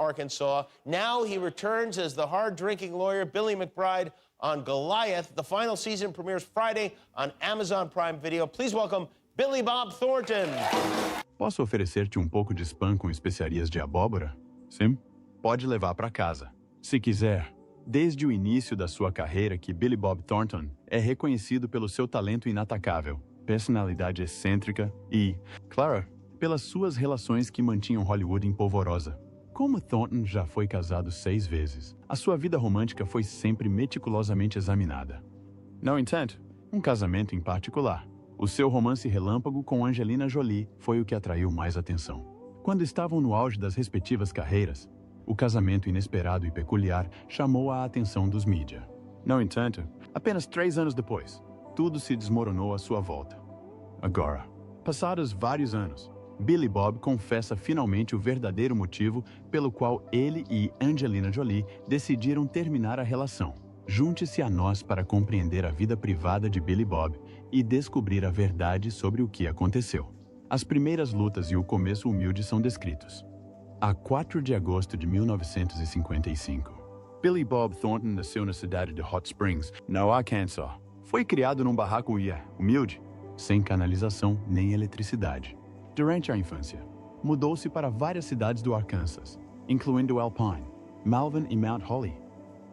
Arkansas. Now he returns as the hard-drinking lawyer Billy McBride on Goliath. The final season premieres Friday on Amazon Prime Video. Please welcome Billy Bob Thornton. Posso oferecer-te um pouco de spam com especiarias de abóbora? Sim? Pode levar para casa. Se quiser. Desde o início da sua carreira que Billy Bob Thornton é reconhecido pelo seu talento inatacável, personalidade excêntrica e, claro, pelas suas relações que mantinham Hollywood em polvorosa. Como Thornton já foi casado 6 vezes, a sua vida romântica foi sempre meticulosamente examinada. No entanto, um casamento em particular, o seu romance relâmpago com Angelina Jolie foi o que atraiu mais atenção. Quando estavam no auge das respectivas carreiras, o casamento inesperado e peculiar chamou a atenção dos mídia. No entanto, apenas 3 anos depois, tudo se desmoronou à sua volta. Agora, passados vários anos, Billy Bob confessa finalmente o verdadeiro motivo pelo qual ele e Angelina Jolie decidiram terminar a relação. Junte-se a nós para compreender a vida privada de Billy Bob e descobrir a verdade sobre o que aconteceu. As primeiras lutas e o começo humilde são descritos. A 4 de agosto de 1955, Billy Bob Thornton nasceu na cidade de Hot Springs, no Arkansas. Foi criado num barraco humilde, sem canalização nem eletricidade. Durante a infância, mudou-se para várias cidades do Arkansas, incluindo Alpine, Malvern e Mount Holly.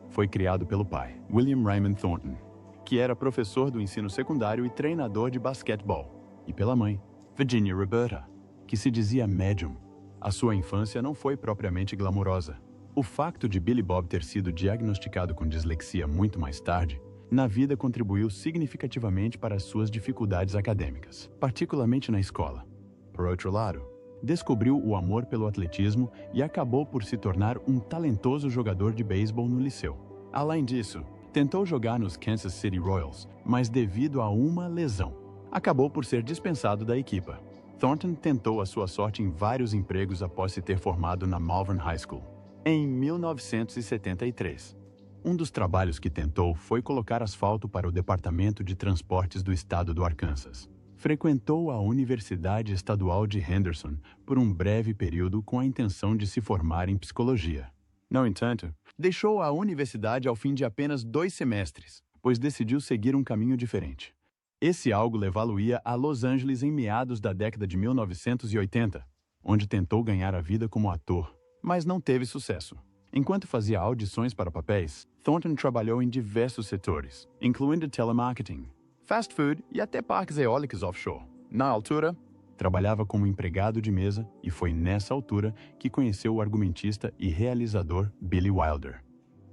Foi criado pelo pai, William Raymond Thornton, que era professor do ensino secundário e treinador de basquetebol, e pela mãe, Virginia Roberta, que se dizia médium. A sua infância não foi propriamente glamurosa. O facto de Billy Bob ter sido diagnosticado com dislexia muito mais tarde, na vida contribuiu significativamente para as suas dificuldades acadêmicas, particularmente na escola. Por outro lado, descobriu o amor pelo atletismo e acabou por se tornar um talentoso jogador de beisebol no liceu. Além disso, tentou jogar nos Kansas City Royals, mas devido a uma lesão, acabou por ser dispensado da equipa. Thornton tentou a sua sorte em vários empregos após se ter formado na Malvern High School. Em 1973, um dos trabalhos que tentou foi colocar asfalto para o Departamento de Transportes do estado do Arkansas. Frequentou a Universidade Estadual de Henderson por um breve período com a intenção de se formar em psicologia. No entanto, deixou a universidade ao fim de apenas 2 semestres, pois decidiu seguir um caminho diferente. Esse algo levá-lo-ia a Los Angeles em meados da década de 1980, onde tentou ganhar a vida como ator, mas não teve sucesso. Enquanto fazia audições para papéis, Thornton trabalhou em diversos setores, incluindo telemarketing, fast food e até parques eólicos offshore. Na altura, trabalhava como empregado de mesa e foi nessa altura que conheceu o argumentista e realizador Billy Wilder.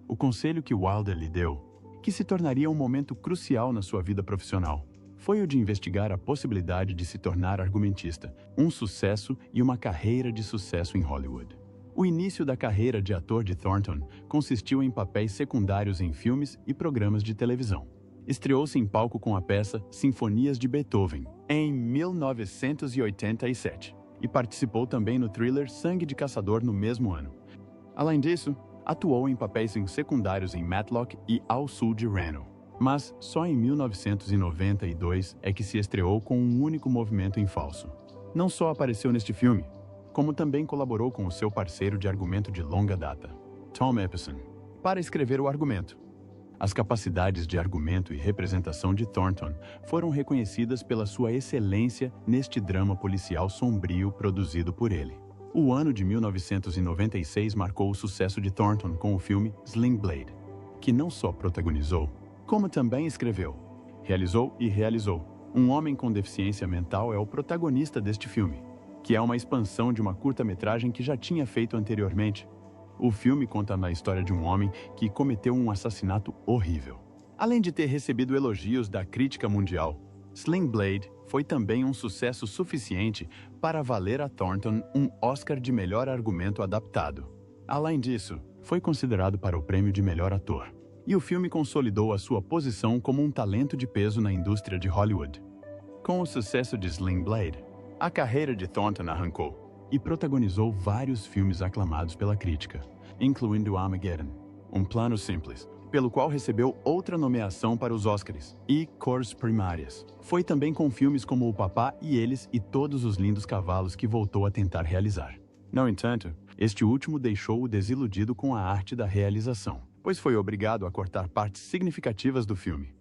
O conselho que Wilder lhe deu, que se tornaria um momento crucial na sua vida profissional, foi o de investigar a possibilidade de se tornar argumentista, um sucesso e uma carreira de sucesso em Hollywood. O início da carreira de ator de Thornton consistiu em papéis secundários em filmes e programas de televisão. Estreou-se em palco com a peça Sinfonias de Beethoven, em 1987, e participou também no thriller Sangue de Caçador no mesmo ano. Além disso, atuou em papéis secundários em Matlock e Ao Sul de Reno. Mas só em 1992 é que se estreou com um único movimento em falso. Não só apareceu neste filme, como também colaborou com o seu parceiro de argumento de longa data, Tom Epperson, para escrever o argumento. As capacidades de argumento e representação de Thornton foram reconhecidas pela sua excelência neste drama policial sombrio produzido por ele. O ano de 1996 marcou o sucesso de Thornton com o filme Sling Blade, que não só protagonizou, como também escreveu, realizou e realizou. Um homem com deficiência mental é o protagonista deste filme, que é uma expansão de uma curta-metragem que já tinha feito anteriormente. O filme conta a história de um homem que cometeu um assassinato horrível. Além de ter recebido elogios da crítica mundial, Sling Blade foi também um sucesso suficiente para valer a Thornton um Oscar de melhor argumento adaptado. Além disso, foi considerado para o prêmio de melhor ator. E o filme consolidou a sua posição como um talento de peso na indústria de Hollywood. Com o sucesso de Sling Blade, a carreira de Thornton arrancou e protagonizou vários filmes aclamados pela crítica, incluindo Armageddon, Um Plano Simples, pelo qual recebeu outra nomeação para os Oscars, e Cores Primárias. Foi também com filmes como O Papá e Eles e Todos os Lindos Cavalos que voltou a tentar realizar. No entanto, Este último deixou-o desiludido com a arte da realização, pois foi obrigado a cortar partes significativas do filme.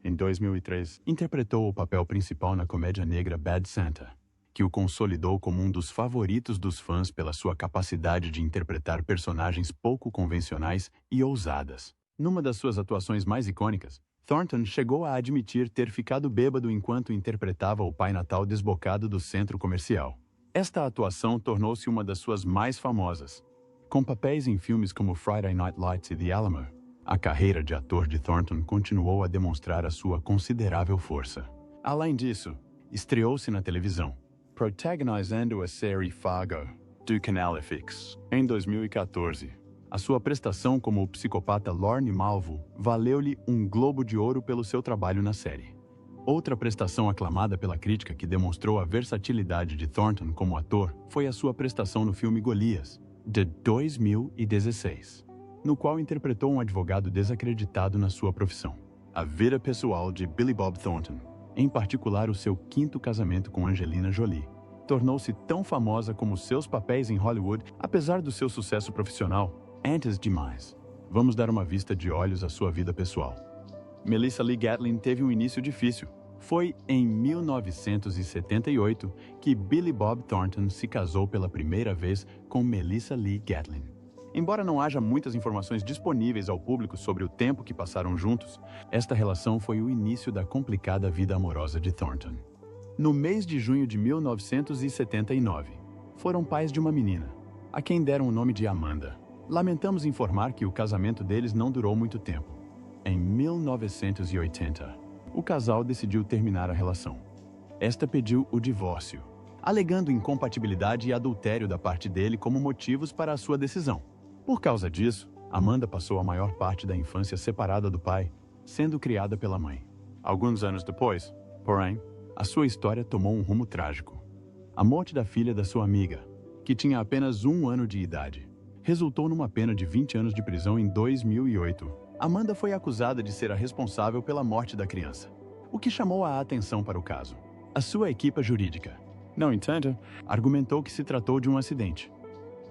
Em 2003, interpretou o papel principal na comédia negra Bad Santa, que o consolidou como um dos favoritos dos fãs pela sua capacidade de interpretar personagens pouco convencionais e ousadas. Numa das suas atuações mais icônicas, Thornton chegou a admitir ter ficado bêbado enquanto interpretava o Pai Natal desbocado do centro comercial. Esta atuação tornou-se uma das suas mais famosas. Com papéis em filmes como Friday Night Lights e The Alamo, a carreira de ator de Thornton continuou a demonstrar a sua considerável força. Além disso, estreou-se na televisão, protagonizando a série Fargo, do canal FX, em 2014. A sua prestação como o psicopata Lorne Malvo valeu-lhe um Globo de Ouro pelo seu trabalho na série. Outra prestação aclamada pela crítica que demonstrou a versatilidade de Thornton como ator foi a sua prestação no filme Golias, de 2016, no qual interpretou um advogado desacreditado na sua profissão. A vida pessoal de Billy Bob Thornton, em particular o seu quinto casamento com Angelina Jolie, tornou-se tão famosa como seus papéis em Hollywood, apesar do seu sucesso profissional. Antes de mais, vamos dar uma vista de olhos à sua vida pessoal. Melissa Lee Gatlin teve um início difícil. Foi em 1978 que Billy Bob Thornton se casou pela primeira vez com Melissa Lee Gatlin. Embora não haja muitas informações disponíveis ao público sobre o tempo que passaram juntos, esta relação foi o início da complicada vida amorosa de Thornton. No mês de junho de 1979, foram pais de uma menina, a quem deram o nome de Amanda. Lamentamos informar que o casamento deles não durou muito tempo. Em 1980, o casal decidiu terminar a relação. Esta pediu o divórcio, alegando incompatibilidade e adultério da parte dele como motivos para a sua decisão. Por causa disso, Amanda passou a maior parte da infância separada do pai, sendo criada pela mãe. Alguns anos depois, porém, a sua história tomou um rumo trágico. A morte da filha da sua amiga, que tinha apenas 1 ano de idade, resultou numa pena de 20 anos de prisão em 2008. Amanda foi acusada de ser a responsável pela morte da criança, o que chamou a atenção para o caso. A sua equipe jurídica, no entanto, argumentou que se tratou de um acidente.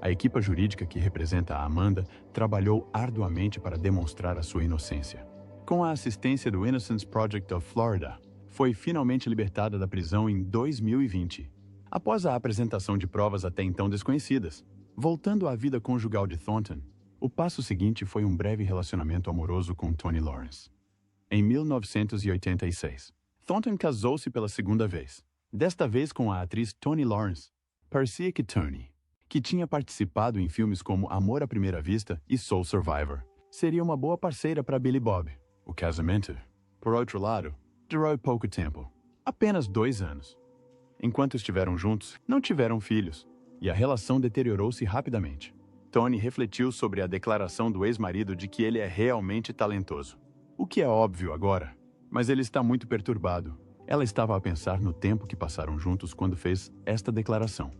A equipe jurídica que representa a Amanda trabalhou arduamente para demonstrar a sua inocência. Com a assistência do Innocence Project of Florida, foi finalmente libertada da prisão em 2020, após a apresentação de provas até então desconhecidas. Voltando à vida conjugal de Thornton, o passo seguinte foi um breve relacionamento amoroso com Toni Lawrence. Em 1986, Thornton casou-se pela segunda vez, desta vez com a atriz Toni Lawrence. Parecia que Toni, que tinha participado em filmes como Amor à Primeira Vista e Soul Survivor, seria uma boa parceira para Billy Bob. O casamento, por outro lado, durou pouco tempo, apenas 2 anos. Enquanto estiveram juntos, não tiveram filhos, e a relação deteriorou-se rapidamente. Toni refletiu sobre a declaração do ex-marido de que ele é realmente talentoso. O que é óbvio agora, mas ele está muito perturbado. Ela estava a pensar no tempo que passaram juntos quando fez esta declaração.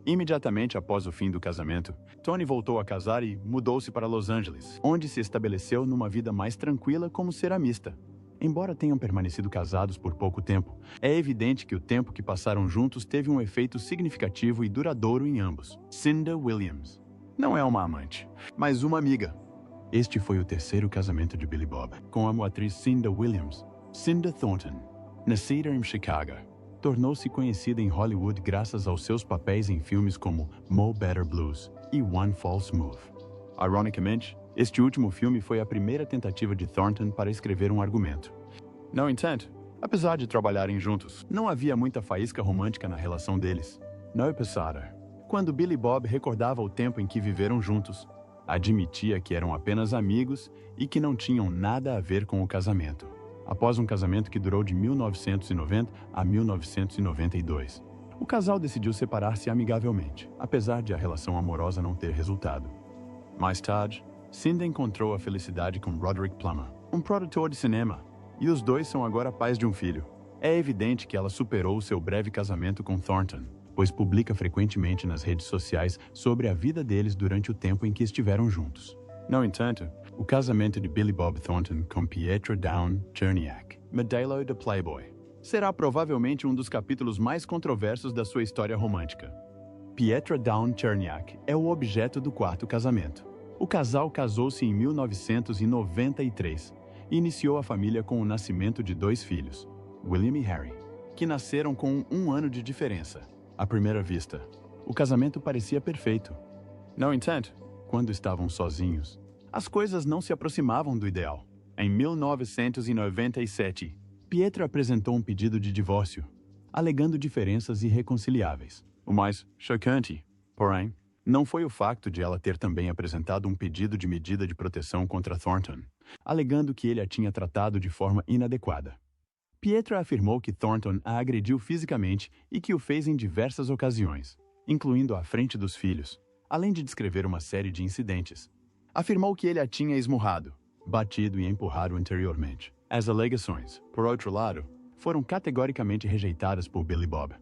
Imediatamente após o fim do casamento, Toni voltou a casar e mudou-se para Los Angeles, onde se estabeleceu numa vida mais tranquila como ceramista. Embora tenham permanecido casados por pouco tempo, é evidente que o tempo que passaram juntos teve um efeito significativo e duradouro em ambos. Cinda Williams não é uma amante, mas uma amiga. Este foi o terceiro casamento de Billy Bob, com a atriz Cinda Williams. Cinda Thornton, nascida em Chicago, tornou-se conhecida em Hollywood graças aos seus papéis em filmes como Mo Better Blues e One False Move. Ironicamente, este último filme foi a primeira tentativa de Thornton para escrever um argumento. No entanto, apesar de trabalharem juntos, não havia muita faísca romântica na relação deles. No passado, quando Billy Bob recordava o tempo em que viveram juntos, admitia que eram apenas amigos e que não tinham nada a ver com o casamento. Após um casamento que durou de 1990 a 1992, o casal decidiu separar-se amigavelmente, apesar de a relação amorosa não ter resultado. Mais tarde, Cinda encontrou a felicidade com Roderick Plummer, um produtor de cinema, e os dois são agora pais de um filho. É evidente que ela superou seu breve casamento com Thornton, pois publica frequentemente nas redes sociais sobre a vida deles durante o tempo em que estiveram juntos. No entanto, o casamento de Billy Bob Thornton com Pietra Dawn Cherniak, modelo da Playboy, será provavelmente um dos capítulos mais controversos da sua história romântica. Pietra Dawn Cherniak é o objeto do quarto casamento. O casal casou-se em 1993 e iniciou a família com o nascimento de 2 filhos, William e Harry, que nasceram com 1 ano de diferença. À primeira vista, o casamento parecia perfeito. No entanto, quando estavam sozinhos, as coisas não se aproximavam do ideal. Em 1997, Pietra apresentou um pedido de divórcio, alegando diferenças irreconciliáveis. O mais chocante, porém, não foi o facto de ela ter também apresentado um pedido de medida de proteção contra Thornton, alegando que ele a tinha tratado de forma inadequada. Pietra afirmou que Thornton a agrediu fisicamente e que o fez em diversas ocasiões, incluindo à frente dos filhos, além de descrever uma série de incidentes. Afirmou que ele a tinha esmurrado, batido e empurrado anteriormente. As alegações, por outro lado, foram categoricamente rejeitadas por Billy Bob.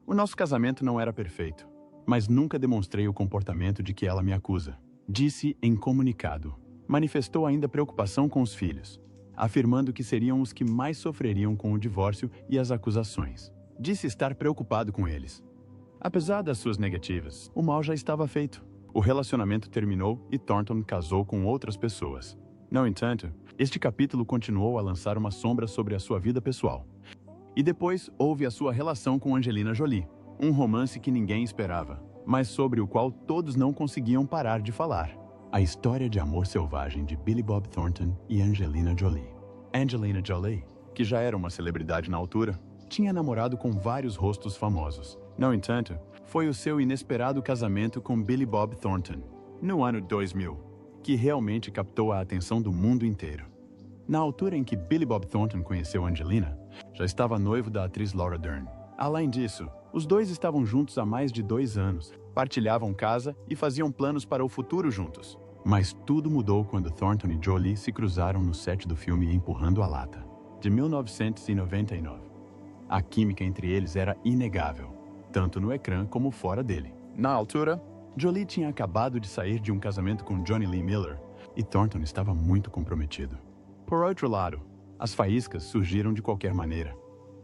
O nosso casamento não era perfeito, mas nunca demonstrei o comportamento de que ela me acusa, disse em comunicado. Manifestou ainda preocupação com os filhos, afirmando que seriam os que mais sofreriam com o divórcio e as acusações. Disse estar preocupado com eles. Apesar das suas negativas, o mal já estava feito. O relacionamento terminou e Thornton casou com outras pessoas. No entanto, este capítulo continuou a lançar uma sombra sobre a sua vida pessoal. E depois houve a sua relação com Angelina Jolie, um romance que ninguém esperava, mas sobre o qual todos não conseguiam parar de falar. A história de amor selvagem de Billy Bob Thornton e Angelina Jolie. Angelina Jolie, que já era uma celebridade na altura, tinha namorado com vários rostos famosos. No entanto, foi o seu inesperado casamento com Billy Bob Thornton, no ano 2000, que realmente captou a atenção do mundo inteiro. Na altura em que Billy Bob Thornton conheceu Angelina, já estava noivo da atriz Laura Dern. Além disso, os dois estavam juntos há mais de 2 anos, partilhavam casa e faziam planos para o futuro juntos. Mas tudo mudou quando Thornton e Jolie se cruzaram no set do filme Empurrando a Lata, de 1999. A química entre eles era inegável, tanto no ecrã como fora dele. Na altura, Jolie tinha acabado de sair de um casamento com Johnny Lee Miller e Thornton estava muito comprometido. Por outro lado, as faíscas surgiram de qualquer maneira.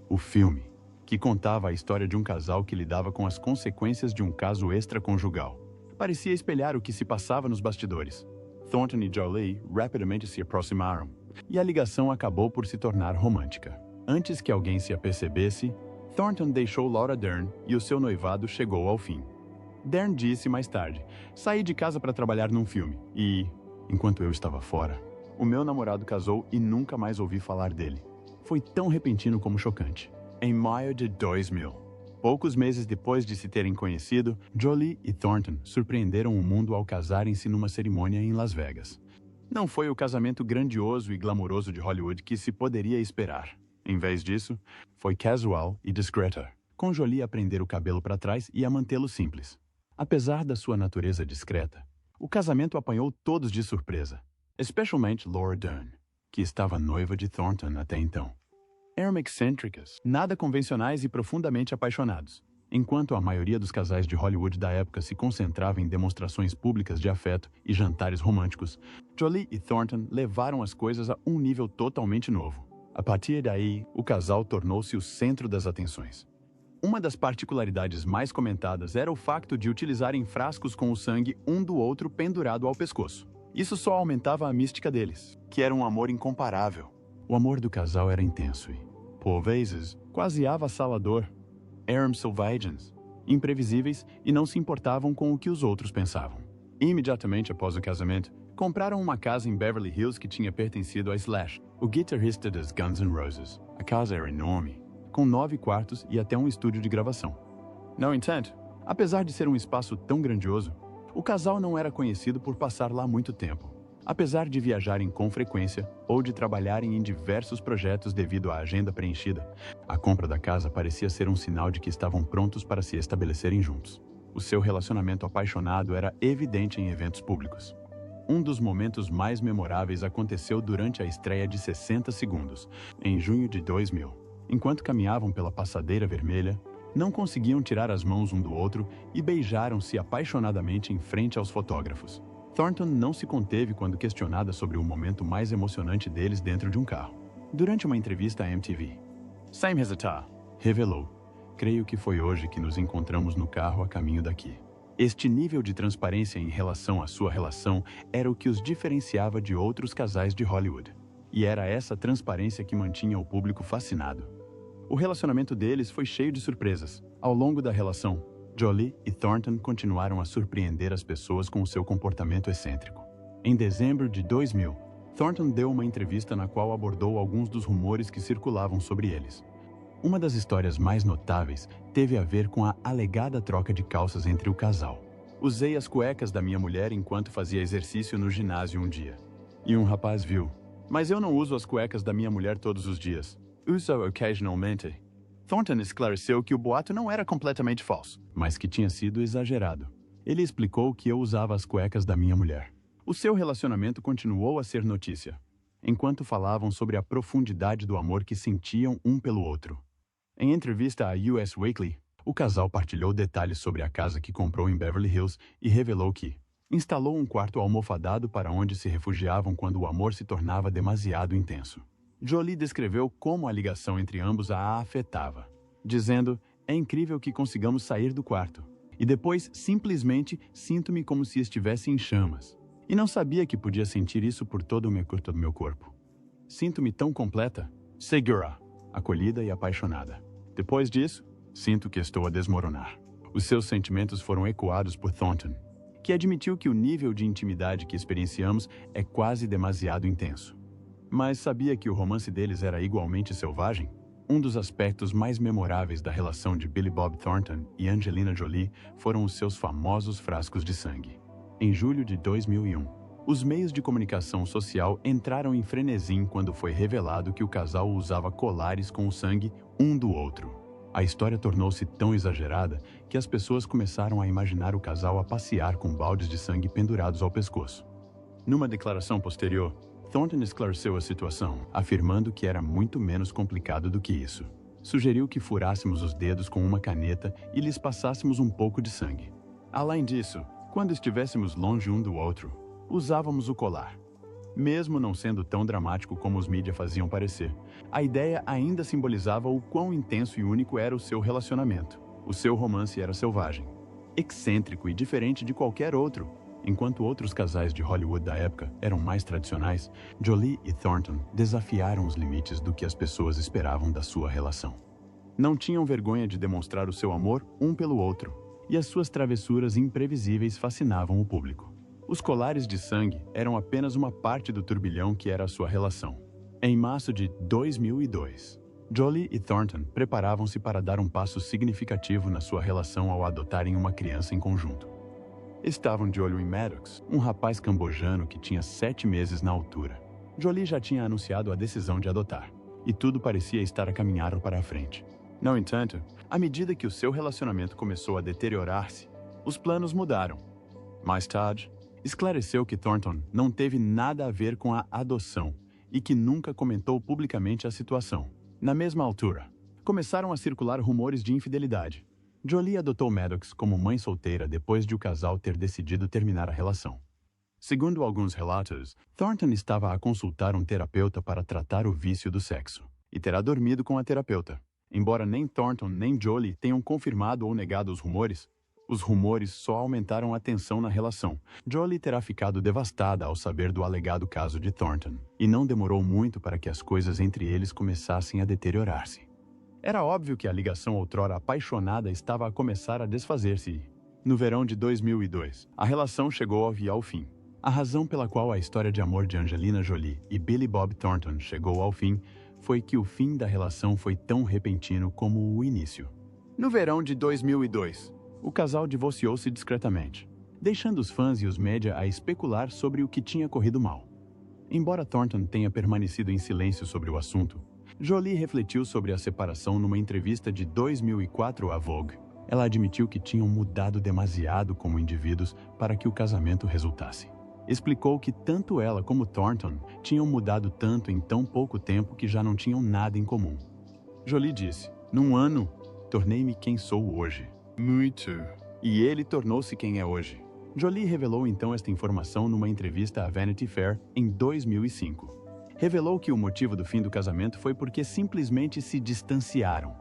O filme, que contava a história de um casal que lidava com as consequências de um caso extraconjugal, parecia espelhar o que se passava nos bastidores. Thornton e Jolie rapidamente se aproximaram, e a ligação acabou por se tornar romântica. Antes que alguém se apercebesse, Thornton deixou Laura Dern e o seu noivado chegou ao fim. Dern disse mais tarde: "Saí de casa para trabalhar num filme e, enquanto eu estava fora, o meu namorado casou e nunca mais ouvi falar dele. Foi tão repentino como chocante." Em maio de 2000, poucos meses depois de se terem conhecido, Jolie e Thornton surpreenderam o mundo ao casarem-se numa cerimônia em Las Vegas. Não foi o casamento grandioso e glamouroso de Hollywood que se poderia esperar. Em vez disso, foi casual e discreta, com Jolie a prender o cabelo para trás e a mantê-lo simples. Apesar da sua natureza discreta, o casamento apanhou todos de surpresa, especialmente Laura Dern, que estava noiva de Thornton até então. Eram excêntricas, nada convencionais e profundamente apaixonados. Enquanto a maioria dos casais de Hollywood da época se concentrava em demonstrações públicas de afeto e jantares românticos, Jolie e Thornton levaram as coisas a um nível totalmente novo. A partir daí, o casal tornou-se o centro das atenções. Uma das particularidades mais comentadas era o facto de utilizarem frascos com o sangue um do outro pendurado ao pescoço. Isso só aumentava a mística deles, que era um amor incomparável. O amor do casal era intenso e, por vezes, quase avassalador. Eram selvagens, imprevisíveis e não se importavam com o que os outros pensavam. Imediatamente após o casamento, compraram uma casa em Beverly Hills que tinha pertencido a Slash, o guitarrista dos Guns N' Roses. A casa era enorme, com 9 quartos e até um estúdio de gravação. No entanto, apesar de ser um espaço tão grandioso, o casal não era conhecido por passar lá muito tempo. Apesar de viajarem com frequência ou de trabalharem em diversos projetos devido à agenda preenchida, a compra da casa parecia ser um sinal de que estavam prontos para se estabelecerem juntos. O seu relacionamento apaixonado era evidente em eventos públicos. Um dos momentos mais memoráveis aconteceu durante a estreia de 60 Segundos, em junho de 2000. Enquanto caminhavam pela passadeira vermelha, não conseguiam tirar as mãos um do outro e beijaram-se apaixonadamente em frente aos fotógrafos. Thornton não se conteve quando questionada sobre o momento mais emocionante deles dentro de um carro. Durante uma entrevista à MTV, Sam Hesata revelou Creio que foi hoje que nos encontramos no carro a caminho daqui. Este nível de transparência em relação à sua relação era o que os diferenciava de outros casais de Hollywood. E era essa transparência que mantinha o público fascinado. O relacionamento deles foi cheio de surpresas. Ao longo da relação, Jolie e Thornton continuaram a surpreender as pessoas com o seu comportamento excêntrico. Em dezembro de 2000, Thornton deu uma entrevista na qual abordou alguns dos rumores que circulavam sobre eles. Uma das histórias mais notáveis teve a ver com a alegada troca de calças entre o casal. Usei as cuecas da minha mulher enquanto fazia exercício no ginásio um dia. E um rapaz viu. Mas eu não uso as cuecas da minha mulher todos os dias. Uso ocasionalmente. Thornton esclareceu que o boato não era completamente falso, mas que tinha sido exagerado. Ele explicou que eu usava as cuecas da minha mulher. O seu relacionamento continuou a ser notícia, enquanto falavam sobre a profundidade do amor que sentiam um pelo outro. Em entrevista à US Weekly, o casal partilhou detalhes sobre a casa que comprou em Beverly Hills e revelou que instalou um quarto almofadado para onde se refugiavam quando o amor se tornava demasiado intenso. Jolie descreveu como a ligação entre ambos a afetava, dizendo: "É incrível que consigamos sair do quarto. E depois, simplesmente, sinto-me como se estivesse em chamas. E não sabia que podia sentir isso por todo o meu corpo. Sinto-me tão completa, segura, acolhida e apaixonada. Depois disso, sinto que estou a desmoronar." Os seus sentimentos foram ecoados por Thornton, que admitiu que o nível de intimidade que experienciamos é quase demasiado intenso. Mas sabia que o romance deles era igualmente selvagem? Um dos aspectos mais memoráveis da relação de Billy Bob Thornton e Angelina Jolie foram os seus famosos frascos de sangue. Em julho de 2001, os meios de comunicação social entraram em frenesi quando foi revelado que o casal usava colares com o sangue um do outro. A história tornou-se tão exagerada que as pessoas começaram a imaginar o casal a passear com baldes de sangue pendurados ao pescoço. Numa declaração posterior, Thornton esclareceu a situação, afirmando que era muito menos complicado do que isso. Sugeriu que furássemos os dedos com uma caneta e lhes passássemos um pouco de sangue. Além disso, quando estivéssemos longe um do outro, usávamos o colar. Mesmo não sendo tão dramático como os mídias faziam parecer, a ideia ainda simbolizava o quão intenso e único era o seu relacionamento. O seu romance era selvagem, excêntrico e diferente de qualquer outro. Enquanto outros casais de Hollywood da época eram mais tradicionais, Jolie e Thornton desafiaram os limites do que as pessoas esperavam da sua relação. Não tinham vergonha de demonstrar o seu amor um pelo outro, e as suas travessuras imprevisíveis fascinavam o público. Os colares de sangue eram apenas uma parte do turbilhão que era a sua relação. Em março de 2002, Jolie e Thornton preparavam-se para dar um passo significativo na sua relação ao adotarem uma criança em conjunto. Estavam de olho em Maddox, um rapaz cambojano que tinha 7 meses na altura. Jolie já tinha anunciado a decisão de adotar, e tudo parecia estar a caminhar para a frente. No entanto, à medida que o seu relacionamento começou a deteriorar-se, os planos mudaram. Mais tarde, esclareceu que Thornton não teve nada a ver com a adoção e que nunca comentou publicamente a situação. Na mesma altura, começaram a circular rumores de infidelidade. Jolie adotou Maddox como mãe solteira depois de o casal ter decidido terminar a relação. Segundo alguns relatos, Thornton estava a consultar um terapeuta para tratar o vício do sexo e terá dormido com a terapeuta. Embora nem Thornton nem Jolie tenham confirmado ou negado os rumores só aumentaram a tensão na relação. Jolie terá ficado devastada ao saber do alegado caso de Thornton, e não demorou muito para que as coisas entre eles começassem a deteriorar-se. Era óbvio que a ligação outrora apaixonada estava a começar a desfazer-se. No verão de 2002, a relação chegou ao fim. A razão pela qual a história de amor de Angelina Jolie e Billy Bob Thornton chegou ao fim foi que o fim da relação foi tão repentino como o início. No verão de 2002, o casal divorciou-se discretamente, deixando os fãs e os média a especular sobre o que tinha corrido mal. Embora Thornton tenha permanecido em silêncio sobre o assunto, Jolie refletiu sobre a separação numa entrevista de 2004 à Vogue. Ela admitiu que tinham mudado demasiado como indivíduos para que o casamento resultasse. Explicou que tanto ela como Thornton tinham mudado tanto em tão pouco tempo que já não tinham nada em comum. Jolie disse: "Num ano, tornei-me quem sou hoje." Muito. E ele tornou-se quem é hoje. Jolie revelou então esta informação numa entrevista à Vanity Fair em 2005. Revelou que o motivo do fim do casamento foi porque simplesmente se distanciaram.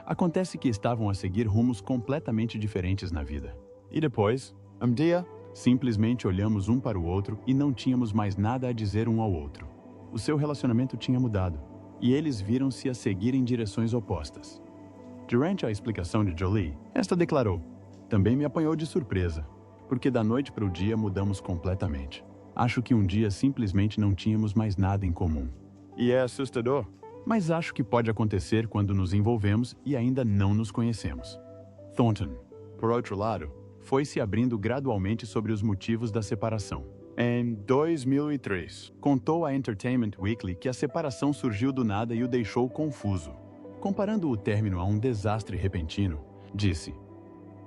Acontece que estavam a seguir rumos completamente diferentes na vida. E depois, um dia, simplesmente olhamos um para o outro e não tínhamos mais nada a dizer um ao outro. O seu relacionamento tinha mudado, e eles viram-se a seguir em direções opostas. Durante a explicação de Jolie, esta declarou: "Também me apanhou de surpresa, porque da noite para o dia mudamos completamente. Acho que um dia simplesmente não tínhamos mais nada em comum. E é assustador, mas acho que pode acontecer quando nos envolvemos e ainda não nos conhecemos." Thornton, por outro lado, foi se abrindo gradualmente sobre os motivos da separação. Em 2003, contou à Entertainment Weekly que a separação surgiu do nada e o deixou confuso. Comparando o término a um desastre repentino, disse: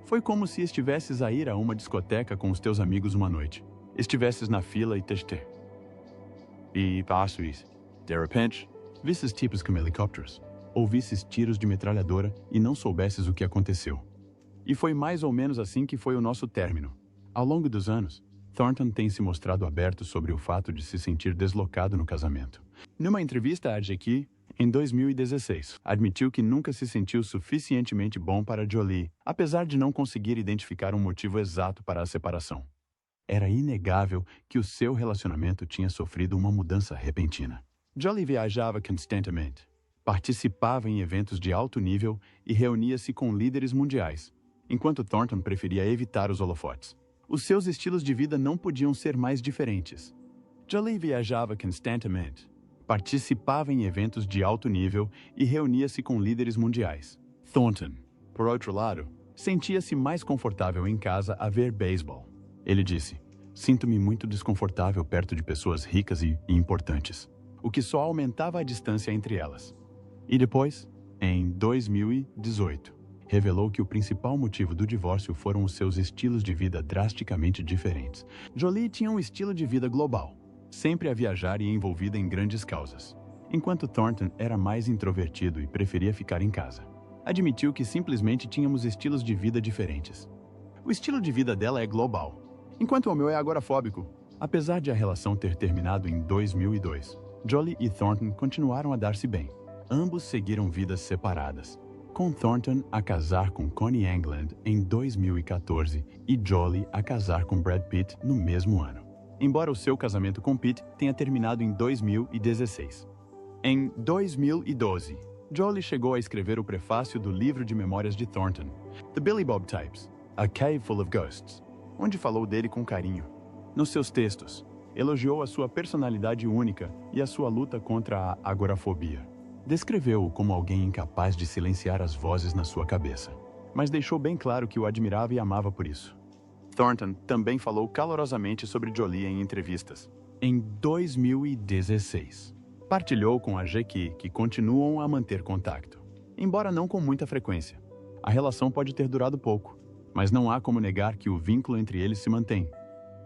"Foi como se estivesses a ir a uma discoteca com os teus amigos uma noite. Estivesses na fila e passes. De repente, visses tipos com helicópteros, ouvisses tiros de metralhadora e não soubesses o que aconteceu. E foi mais ou menos assim que foi o nosso término. Ao longo dos anos, Thornton tem se mostrado aberto sobre o fato de se sentir deslocado no casamento. Numa entrevista à GQ, em 2016, admitiu que nunca se sentiu suficientemente bom para Jolie, apesar de não conseguir identificar um motivo exato para a separação. Era inegável que o seu relacionamento tinha sofrido uma mudança repentina. Jolie viajava constantemente, participava em eventos de alto nível e reunia-se com líderes mundiais, enquanto Thornton preferia evitar os holofotes. Os seus estilos de vida não podiam ser mais diferentes. Jolie viajava constantemente, participava em eventos de alto nível e reunia-se com líderes mundiais. Thornton, por outro lado, sentia-se mais confortável em casa a ver beisebol. Ele disse: "Sinto-me muito desconfortável perto de pessoas ricas e importantes", o que só aumentava a distância entre elas. E depois, em 2018, revelou que o principal motivo do divórcio foram os seus estilos de vida drasticamente diferentes. Jolie tinha um estilo de vida global, sempre a viajar e envolvida em grandes causas, enquanto Thornton era mais introvertido e preferia ficar em casa. Admitiu que simplesmente tínhamos estilos de vida diferentes. O estilo de vida dela é global, enquanto o meu é agorafóbico. Apesar de a relação ter terminado em 2002, Jolie e Thornton continuaram a dar-se bem. Ambos seguiram vidas separadas, com Thornton a casar com Coney England em 2014 e Jolie a casar com Brad Pitt no mesmo ano, embora o seu casamento com Pitt tenha terminado em 2016. Em 2012, Jolie chegou a escrever o prefácio do livro de memórias de Thornton, The Billy Bob Types, A Cave Full of Ghosts, onde falou dele com carinho. Nos seus textos, elogiou a sua personalidade única e a sua luta contra a agorafobia. Descreveu-o como alguém incapaz de silenciar as vozes na sua cabeça, mas deixou bem claro que o admirava e amava por isso. Thornton também falou calorosamente sobre Jolie em entrevistas. Em 2016, partilhou com a GQ que continuam a manter contato, embora não com muita frequência. A relação pode ter durado pouco, mas não há como negar que o vínculo entre eles se mantém.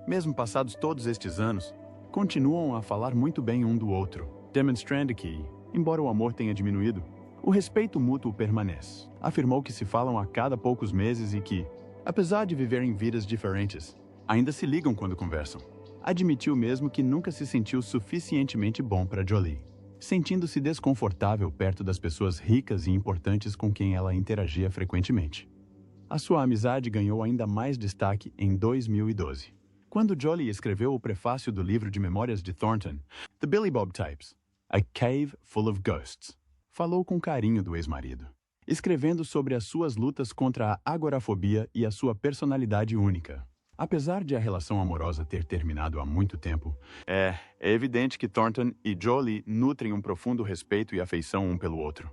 Mesmo passados todos estes anos, continuam a falar muito bem um do outro, demonstrando que, embora o amor tenha diminuído, o respeito mútuo permanece. Afirmou que se falam a cada poucos meses e que, apesar de viverem vidas diferentes, ainda se ligam quando conversam. Admitiu mesmo que nunca se sentiu suficientemente bom para Jolie, sentindo-se desconfortável perto das pessoas ricas e importantes com quem ela interagia frequentemente. A sua amizade ganhou ainda mais destaque em 2012, quando Jolie escreveu o prefácio do livro de memórias de Thornton, The Billy Bob Types, A Cave Full of Ghosts. Falou com carinho do ex-marido, escrevendo sobre as suas lutas contra a agorafobia e a sua personalidade única. Apesar de a relação amorosa ter terminado há muito tempo, é evidente que Thornton e Jolie nutrem um profundo respeito e afeição um pelo outro.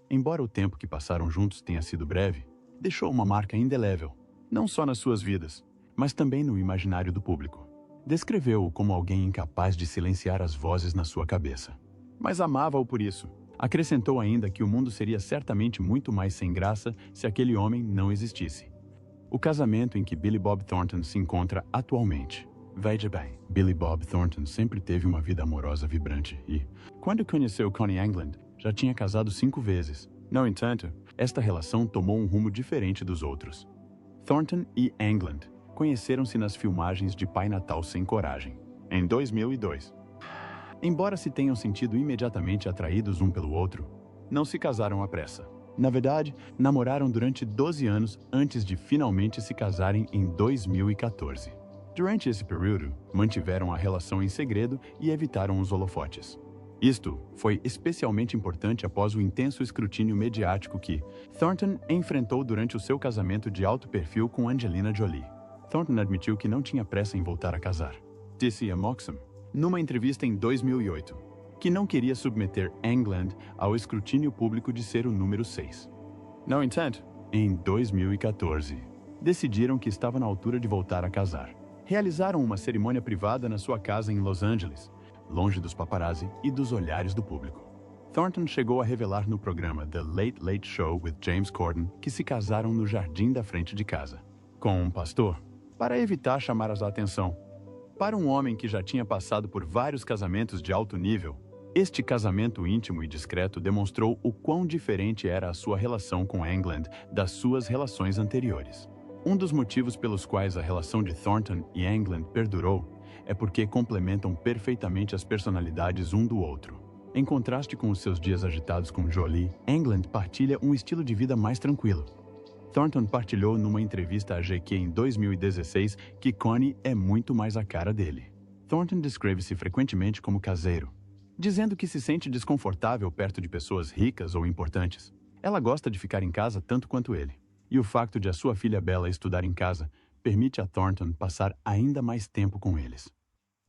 Embora o tempo que passaram juntos tenha sido breve, deixou uma marca indelével, não só nas suas vidas, mas também no imaginário do público. Descreveu-o como alguém incapaz de silenciar as vozes na sua cabeça, mas amava-o por isso. Acrescentou ainda que o mundo seria certamente muito mais sem graça se aquele homem não existisse. O casamento em que Billy Bob Thornton se encontra atualmente. Veja bem, Billy Bob Thornton sempre teve uma vida amorosa vibrante e, quando conheceu Coney England, já tinha casado 5 vezes. No entanto, esta relação tomou um rumo diferente dos outros. Thornton e England conheceram-se nas filmagens de Pai Natal Sem Coragem, em 2002. Embora se tenham sentido imediatamente atraídos um pelo outro, não se casaram à pressa. Na verdade, namoraram durante 12 anos antes de finalmente se casarem em 2014. Durante esse período, mantiveram a relação em segredo e evitaram os holofotes. Isto foi especialmente importante após o intenso escrutínio mediático que Thornton enfrentou durante o seu casamento de alto perfil com Angelina Jolie. Thornton admitiu que não tinha pressa em voltar a casar. Disse a Moxham, numa entrevista em 2008, que não queria submeter England ao escrutínio público de ser o número 6. No entanto, em 2014, decidiram que estava na altura de voltar a casar. Realizaram uma cerimônia privada na sua casa em Los Angeles, longe dos paparazzi e dos olhares do público. Thornton chegou a revelar no programa The Late Late Show with James Corden que se casaram no jardim da frente de casa, com um pastor, para evitar chamar a atenção. Para um homem que já tinha passado por vários casamentos de alto nível, este casamento íntimo e discreto demonstrou o quão diferente era a sua relação com England das suas relações anteriores. Um dos motivos pelos quais a relação de Thornton e England perdurou é porque complementam perfeitamente as personalidades um do outro. Em contraste com os seus dias agitados com Jolie, England partilha um estilo de vida mais tranquilo. Thornton partilhou numa entrevista à GQ em 2016 que Connie é muito mais a cara dele. Thornton descreve-se frequentemente como caseiro, dizendo que se sente desconfortável perto de pessoas ricas ou importantes. Ela gosta de ficar em casa tanto quanto ele. E o facto de a sua filha Bella estudar em casa permite a Thornton passar ainda mais tempo com eles.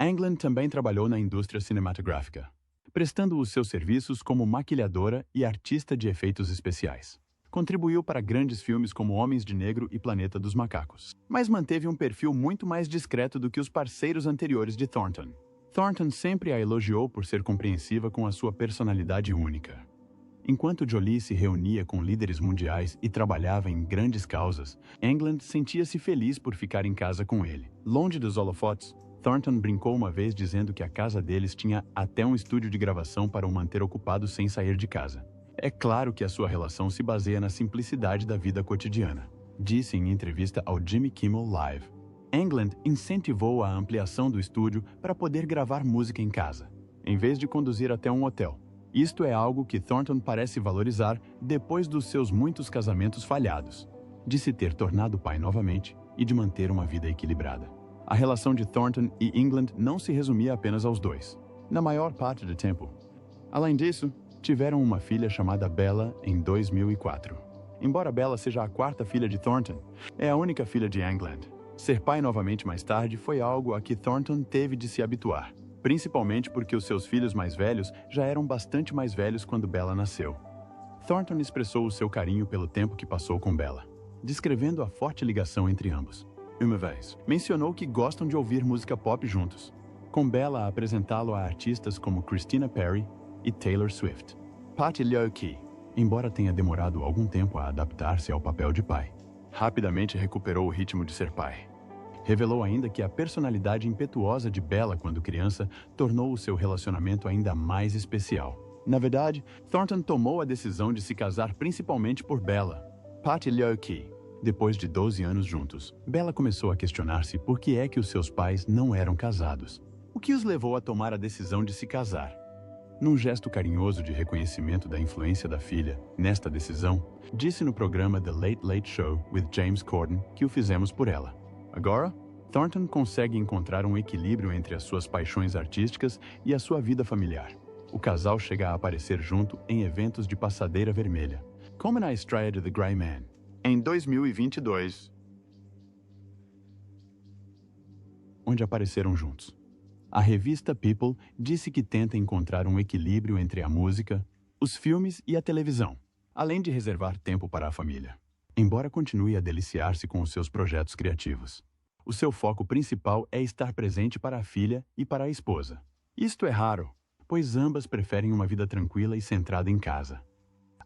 England também trabalhou na indústria cinematográfica, prestando os seus serviços como maquilhadora e artista de efeitos especiais. Contribuiu para grandes filmes como Homens de Negro e Planeta dos Macacos, mas manteve um perfil muito mais discreto do que os parceiros anteriores de Thornton. Thornton sempre a elogiou por ser compreensiva com a sua personalidade única. Enquanto Jolie se reunia com líderes mundiais e trabalhava em grandes causas, England sentia-se feliz por ficar em casa com ele. Longe dos holofotes, Thornton brincou uma vez dizendo que a casa deles tinha até um estúdio de gravação para o manter ocupado sem sair de casa. É claro que a sua relação se baseia na simplicidade da vida cotidiana, disse em entrevista ao Jimmy Kimmel Live. England incentivou a ampliação do estúdio para poder gravar música em casa, em vez de conduzir até um hotel. Isto é algo que Thornton parece valorizar depois dos seus muitos casamentos falhados, de se ter tornado pai novamente e de manter uma vida equilibrada. A relação de Thornton e England não se resumia apenas aos dois, na maior parte do tempo. Além disso, tiveram uma filha chamada Bella em 2004. Embora Bella seja a quarta filha de Thornton, é a única filha de England. Ser pai novamente mais tarde foi algo a que Thornton teve de se habituar, principalmente porque os seus filhos mais velhos já eram bastante mais velhos quando Bella nasceu. Thornton expressou o seu carinho pelo tempo que passou com Bella, descrevendo a forte ligação entre ambos. Uma vez, mencionou que gostam de ouvir música pop juntos, com Bella a apresentá-lo a artistas como Christina Perri e Taylor Swift. Partilhou que, embora tenha demorado algum tempo a adaptar-se ao papel de pai, rapidamente recuperou o ritmo de ser pai. Revelou ainda que a personalidade impetuosa de Bella quando criança tornou o seu relacionamento ainda mais especial. Na verdade, Thornton tomou a decisão de se casar principalmente por Bella. Partilhou que, depois de 12 anos juntos, Bella começou a questionar-se por que é que os seus pais não eram casados. O que os levou a tomar a decisão de se casar? Num gesto carinhoso de reconhecimento da influência da filha nesta decisão, disse no programa The Late Late Show with James Corden que o fizemos por ela. Agora, Thornton consegue encontrar um equilíbrio entre as suas paixões artísticas e a sua vida familiar. O casal chega a aparecer junto em eventos de passadeira vermelha, como na estreia de The Gray Man, em 2022, onde apareceram juntos. A revista People disse que tenta encontrar um equilíbrio entre a música, os filmes e a televisão, além de reservar tempo para a família. Embora continue a deliciar-se com os seus projetos criativos, o seu foco principal é estar presente para a filha e para a esposa. Isto é raro, pois ambas preferem uma vida tranquila e centrada em casa.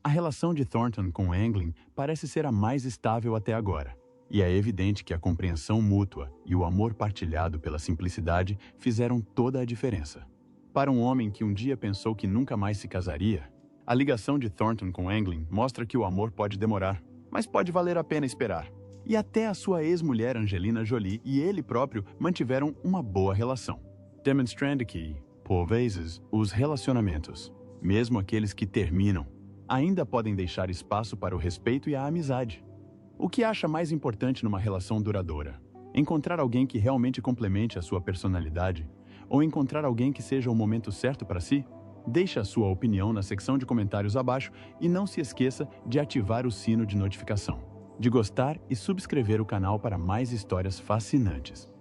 A relação de Thornton com England parece ser a mais estável até agora, e é evidente que a compreensão mútua e o amor partilhado pela simplicidade fizeram toda a diferença. Para um homem que um dia pensou que nunca mais se casaria, a ligação de Thornton com England mostra que o amor pode demorar, mas pode valer a pena esperar. E até a sua ex-mulher Angelina Jolie e ele próprio mantiveram uma boa relação, demonstrando que, por vezes, os relacionamentos, mesmo aqueles que terminam, ainda podem deixar espaço para o respeito e a amizade. O que acha mais importante numa relação duradoura? Encontrar alguém que realmente complemente a sua personalidade? Ou encontrar alguém que seja o momento certo para si? Deixe a sua opinião na secção de comentários abaixo e não se esqueça de ativar o sino de notificação, de gostar e subscrever o canal para mais histórias fascinantes.